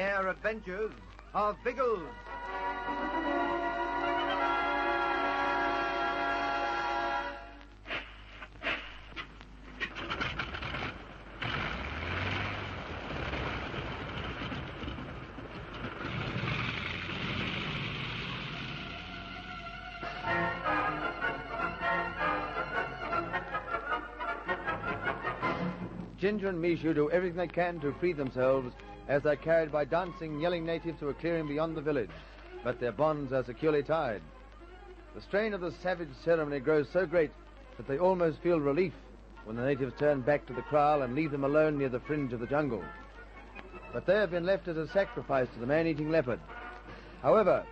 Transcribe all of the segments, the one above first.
Air Adventures of Biggles. Ginger and Mishu do everything they can to free themselves as they're carried by dancing, yelling natives to a clearing beyond the village. But their bonds are securely tied. The strain of the savage ceremony grows so great that they almost feel relief when the natives turn back to the kraal and leave them alone near the fringe of the jungle. But they have been left as a sacrifice to the man-eating leopard. However,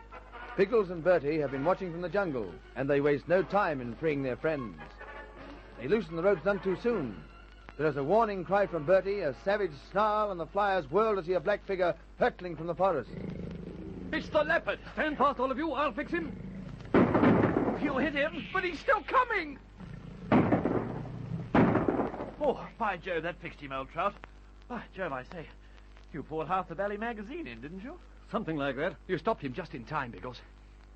Biggles and Bertie have been watching from the jungle, and they waste no time in freeing their friends. They loosen the ropes none too soon. There is a warning cry from Bertie, a savage snarl, and the flyers whirl to see a black figure hurtling from the forest. It's the leopard. Stand fast, all of you. I'll fix him. You hit him, but he's still coming. Oh, by Jove, that fixed him, old trout. By Jove, I say, you poured half the Bally magazine in, didn't you? Something like that. You stopped him just in time, Biggles.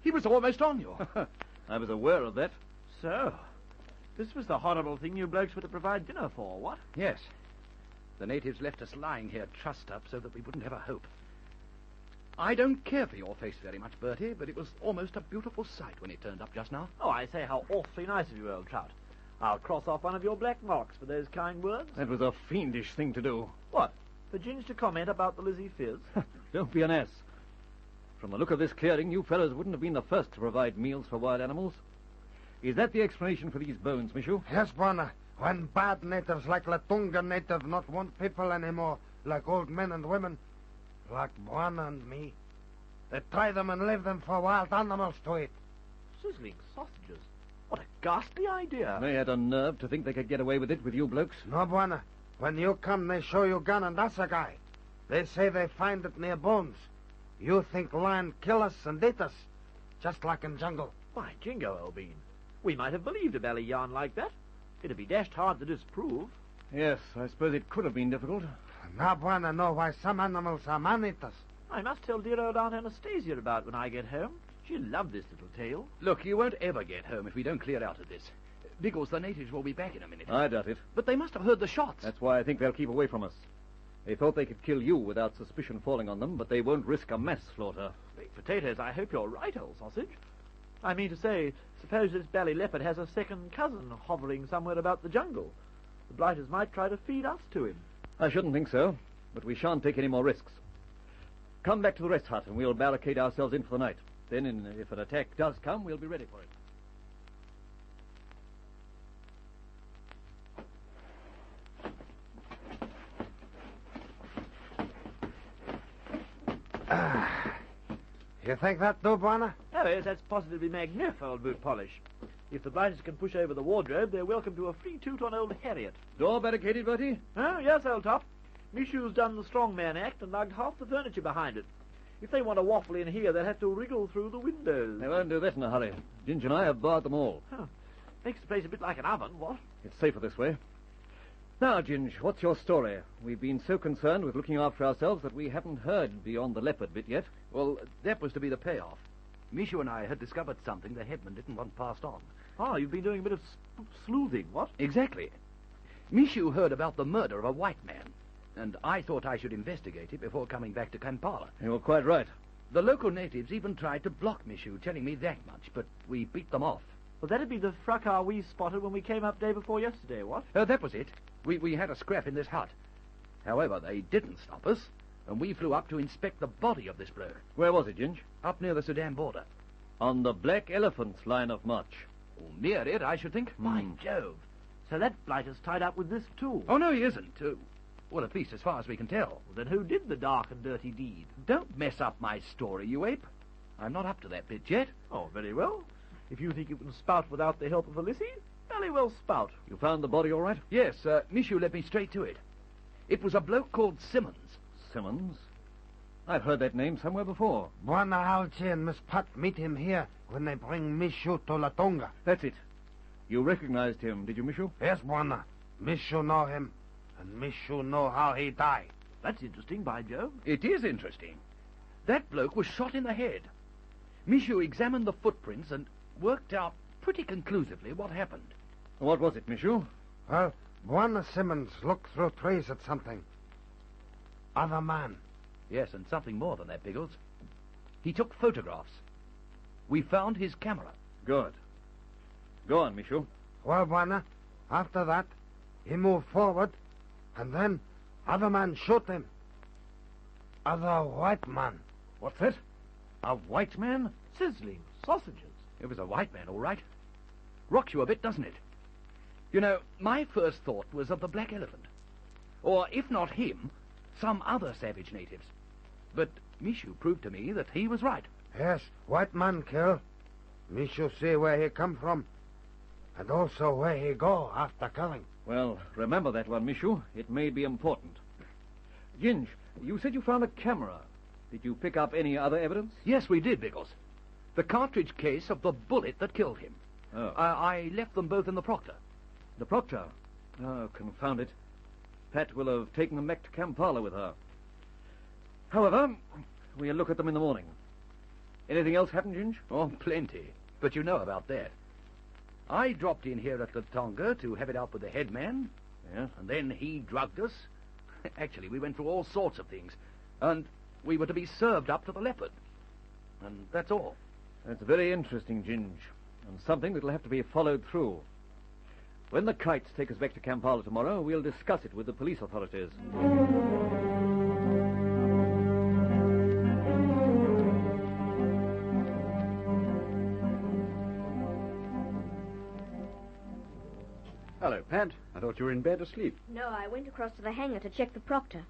He was almost on you. I was aware of that. So, this was the horrible thing you blokes were to provide dinner for, what? Yes. The natives left us lying here trussed up so that we wouldn't have a hope. I don't care for your face very much, Bertie, but it was almost a beautiful sight when it turned up just now. Oh, I say, how awfully nice of you, old trout. I'll cross off one of your black marks for those kind words. That was a fiendish thing to do. What? For Ginge to comment about the Lizzie Fizz? Don't be an ass. From the look of this clearing, you fellows wouldn't have been the first to provide meals for wild animals. Is that the explanation for these bones, Mishu? Yes, Bwana. When bad natives like Latunga native not want people anymore, like old men and women, like Bwana and me, they try them and leave them for wild animals to eat. Sizzling sausages. What a ghastly idea. They had a nerve to think they could get away with it with you blokes. No, Bwana. When you come, they show you gun and assegai. They say they find it near bones. You think lion kill us and eat us, just like in jungle. By jingo, old bean. We might have believed a bally yarn like that. It'd be dashed hard to disprove. Yes, I suppose it could have been difficult. Now, Bwana, know why some animals are man-eaters. I must tell dear old Aunt Anastasia about it when I get home. She'll love this little tale. Look, you won't ever get home if we don't clear out of this. Biggles, the natives will be back in a minute. I doubt it. But they must have heard the shots. That's why I think they'll keep away from us. They thought they could kill you without suspicion falling on them, but they won't risk a mass slaughter. Baked potatoes, I hope you're right, old sausage. I mean to say, suppose this bally leopard has a second cousin hovering somewhere about the jungle. The blighters might try to feed us to him. I shouldn't think so, but we shan't take any more risks. Come back to the rest hut and we'll barricade ourselves in for the night. Then, if an attack does come, we'll be ready for it. You think that do, Bwana? Oh, yes, that's positively magnificent, old boot polish. If the blighters can push over the wardrobe, they're welcome to a free toot on old Harriet. Door barricaded, Bertie? Oh, yes, old top. Mishu's done the strongman act and lugged half the furniture behind it. If they want to waffle in here, they'll have to wriggle through the windows. They won't do that in a hurry. Ginger and I have barred them all. Huh. Makes the place a bit like an oven, what? It's safer this way. Now, Ginge, what's your story? We've been so concerned with looking after ourselves that we haven't heard beyond the leopard bit yet. Well, that was to be the payoff. Mishu and I had discovered something the headman didn't want passed on. Ah, you've been doing a bit of sleuthing, what? Exactly. Mishu heard about the murder of a white man, and I thought I should investigate it before coming back to Kampala. You're quite right. The local natives even tried to block Mishu, telling me that much, but we beat them off. Well, that'd be the fracas we spotted when we came up day before yesterday, what? That was it. We had a scrap in this hut. However, they didn't stop us, and we flew up to inspect the body of this bloke. Where was it, Ginge? Up near the Sudan border. On the Black Elephant's line of march. Oh, near it, I should think. By Jove. So that blighter's tied up with this too. Oh, no, he isn't. Well, at least as far as we can tell. Well, then who did the dark and dirty deed? Don't mess up my story, you ape. I'm not up to that bit yet. Oh, very well. If you think you can spout without the help of Felicity, very well spout. You found the body all right? Yes, Mishu led me straight to it. It was a bloke called Simmons. Simmons? I've heard that name somewhere before. Bwana Algy and Miss Pat meet him here when they bring Mishu to Latunga. That's it. You recognized him, did you, Mishu? Yes, Bwana. Mishu know him, and Mishu know how he died. That's interesting, by Jove. It is interesting. That bloke was shot in the head. Michaud examined the footprints and worked out pretty conclusively what happened. What was it, Michaud? Well, Buana Simmons looked through trees at something. Other man. Yes, and something more than that, Biggles. He took photographs. We found his camera. Good. Go on, Michaud. Well, Buana, after that, he moved forward, and then other man shoot him. Other white man. What's that? A white man? Sizzling sausages. It was a white man, all right. Rocks you a bit, doesn't it? You know, my first thought was of the black elephant. Or, if not him, some other savage natives. But Michaud proved to me that he was right. Yes, white man kill. Me should see where he come from, and also where he go after killing. Well, remember that one, Michaud. It may be important. Ginge, you said you found a camera. Did you pick up any other evidence? Yes, we did, Biggles. The cartridge case of the bullet that killed him. Oh. I left them both in the proctor. The proctor? Oh, confound it. Pat will have taken them back to Kampala with her. However, we'll look at them in the morning. Anything else happen, Ginge? Oh, plenty. But you know about that. I dropped in here at the Tonga to have it out with the head man. Yes? And then he drugged us. Actually, we went through all sorts of things. And we were to be served up to the leopard. And that's all. That's very interesting, Ginge. And something that'll have to be followed through. When the kites take us back to Kampala tomorrow, we'll discuss it with the police authorities. Hello, Pat. I thought you were in bed asleep. No, I went across to the hangar to check the proctor.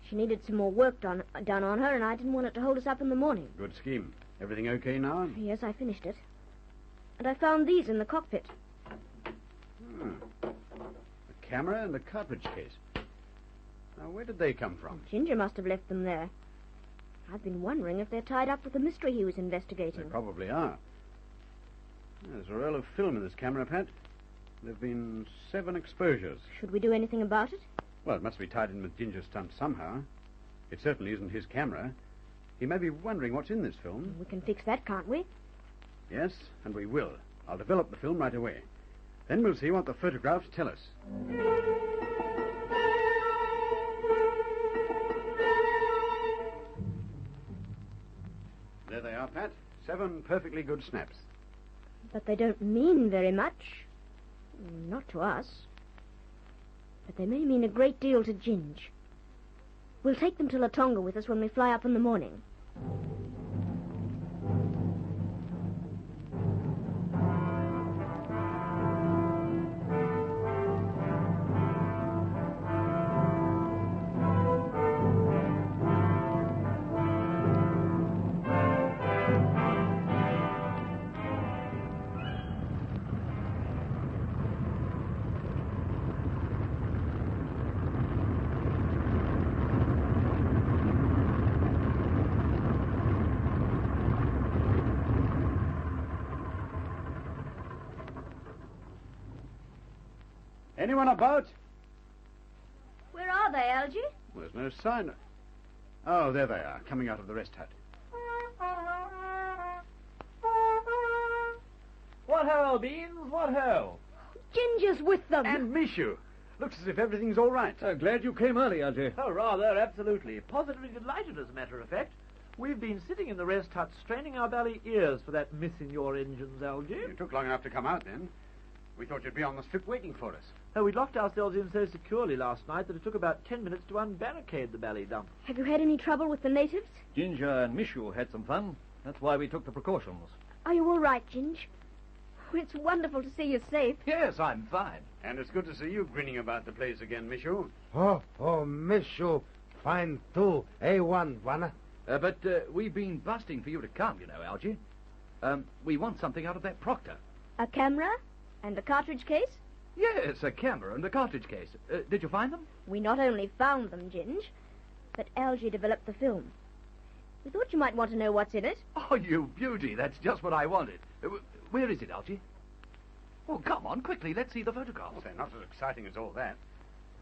She needed some more work done on her, and I didn't want it to hold us up in the morning. Good scheme. Everything okay now? Yes, I finished it. And I found these in the cockpit. A camera and a cartridge case. Now, where did they come from? Ginger must have left them there. I've been wondering if they're tied up with the mystery he was investigating. They probably are. There's a roll of film in this camera, Pat. There have been 7 exposures. Should we do anything about it? Well, it must be tied in with Ginger's stunt somehow. It certainly isn't his camera. He may be wondering what's in this film. We can fix that, can't we? Yes, and we will. I'll develop the film right away. Then we'll see what the photographs tell us. There they are, Pat. 7 perfectly good snaps. But they don't mean very much. Not to us. But they may mean a great deal to Ginge. We'll take them to Latonga with us when we fly up in the morning. Anyone about? Where are they, Algy? Well, there's no sign. Oh, there they are, coming out of the rest hut. What ho, Beans, what ho? Ginger's with them. And Michaud. Looks as if everything's all right. Glad you came early, Algy. Oh, rather, absolutely. Positively delighted, as a matter of fact. We've been sitting in the rest hut straining our bally ears for that miss in your engines, Algy. You took long enough to come out, then. We thought you'd be on the strip waiting for us. Oh, we locked ourselves in so securely last night that it took about 10 minutes to unbarricade the bally dump. Have you had any trouble with the natives? Ginger and Michaud had some fun. That's why we took the precautions. Are you all right, Ginge? Oh, it's wonderful to see you safe. Yes, I'm fine. And it's good to see you grinning about the place again, Michaud. Oh, Michaud. Fine, too. A1, Buana. But we've been busting for you to come, you know, Algy. We want something out of that proctor. A camera? And a cartridge case? Yes, a camera and a cartridge case. Did you find them? We not only found them, Ginge, but Algy developed the film. We thought you might want to know what's in it. Oh, you beauty. That's just what I wanted. Where is it, Algy? Oh, come on, quickly. Let's see the photographs. They're not as exciting as all that.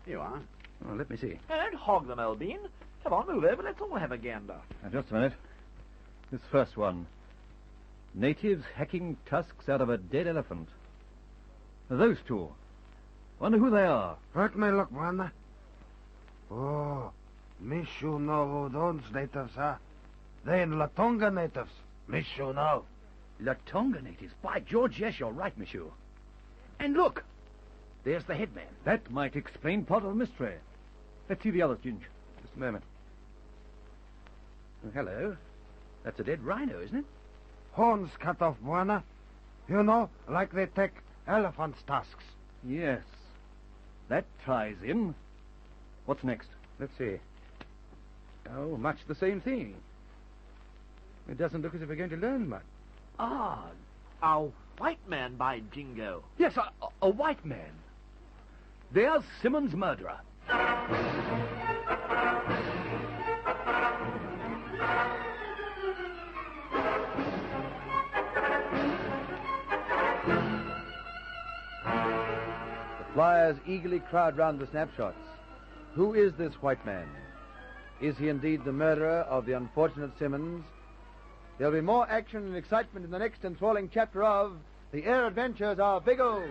Here you are. Oh, let me see. Don't hog them, old bean. Come on, move over. Let's all have a gander. Now, just a minute. This first one. Natives hacking tusks out of a dead elephant. Those two. Wonder who they are. Let me look, Bwana. Oh, Miss you know who those natives are. They're Latonga natives. Miss you know. Latonga natives. By George, yes, you're right, monsieur. And look, there's the headman. That might explain part of the mystery. Let's see the others, Ginge. Just a moment. Oh, hello. That's a dead rhino, isn't it? Horns cut off, Bwana. You know, like they take elephants' tusks. Yes. That ties in. What's next? Let's see. Oh, much the same thing. It doesn't look as if we're going to learn much. Ah, A white man, by jingo. yes, a white man. There's Simmons' murderer. The flyers eagerly crowd round the snapshots. Who is this white man? Is he indeed the murderer of the unfortunate Simmons? There'll be more action and excitement in the next enthralling chapter of The Air Adventures of Biggles.